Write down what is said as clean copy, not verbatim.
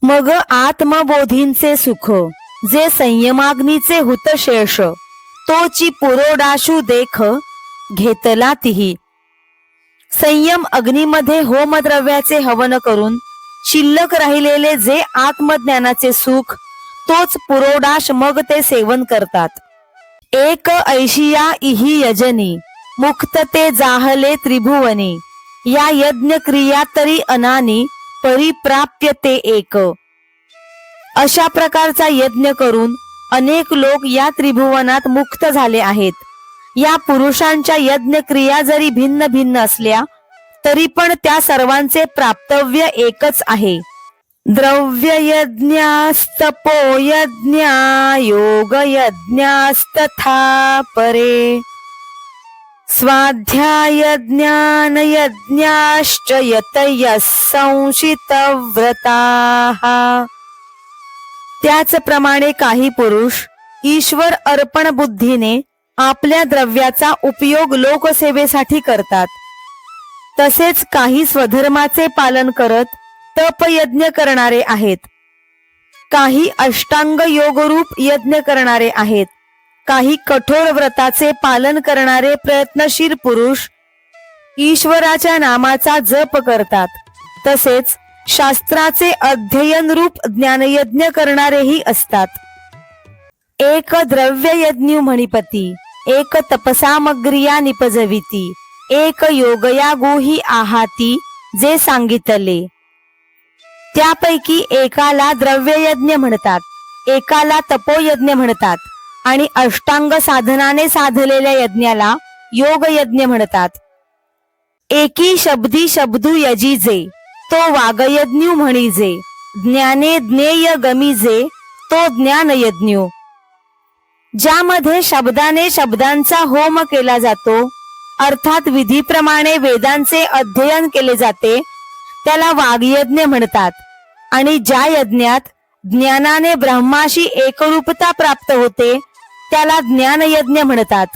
मग आत्मबोधींचे सुख जे संयमाग्नीचे हुतशेष, तोची पुरोडाशू देख घेतला तिही. संयम अग्नीमध्ये होमद्रव्याचे हवन करून शिल्लक राहिलेले जे आत्मज्ञानाचे सुख, तोच पुरोडाश मग ते सेवन करतात. एक ऐशिया इही यजनी मुक्त ते जाहले त्रिभुवनी, या यज्ञ क्रिया तरी अनानी परिप्राप्य ते एक. अशा प्रकारचा यज्ञ करून अनेक लोक या त्रिभुवनात मुक्त झाले आहेत. या पुरुषांच्या यज्ञ क्रिया जरी भिन्न भिन्न असल्या तरी पण त्या सर्वांचे प्राप्तव्य एकच आहे. द्रव्य यज्ञास्तपो यज्ञा योग यज्ञास्तथा परे, स्वाध्याय ज्ञान यज्ञाश्च यतयः संशित व्रताः. त्याचप्रमाणे काही पुरुष ईश्वर अर्पण बुद्धीने आपल्या द्रव्याचा उपयोग लोकसेवेसाठी करतात. तसेच काही स्वधर्माचे पालन करत तपयज्ञ करणारे आहेत. काही अष्टांग योगरूप यज्ञ करणारे आहेत. काही कठोर व्रताचे पालन करणारे प्रयत्नशील पुरुष ईश्वराच्या नामाचा जप करतात. तसेच शास्त्राचे अध्ययन रूप ज्ञानयज्ञ करणारेही असतात. एक द्रव्य यज्ञ म्हणिपती, एक तपसामग्रिया निपजविती, एक योगया गुही आहाती जे सांगितले. त्यापैकी एकाला द्रव्ययज्ञ म्हणतात, एकाला तपोयज्ञ म्हणतात आणि अष्टांग साधनाने साधलेल्या यज्ञाला योगयज्ञ म्हणतात. एकी शब्दी शब्दू यजीजे तो वागयज्ञ म्हणीजे, ज्ञाने ज्ञेय गमीजे तो ज्ञानयज्ञ. ज्यामध्ये शब्दाने शब्दांचा होम केला जातो, अर्थात विधीप्रमाणे वेदांचे अध्ययन केले जाते, त्याला वागयज्ञ म्हणतात. आणि ज्या यज्ञात ज्ञानाने ब्रह्माशी एकरूपता प्राप्त होते त्याला ज्ञानयज्ञ म्हणतात.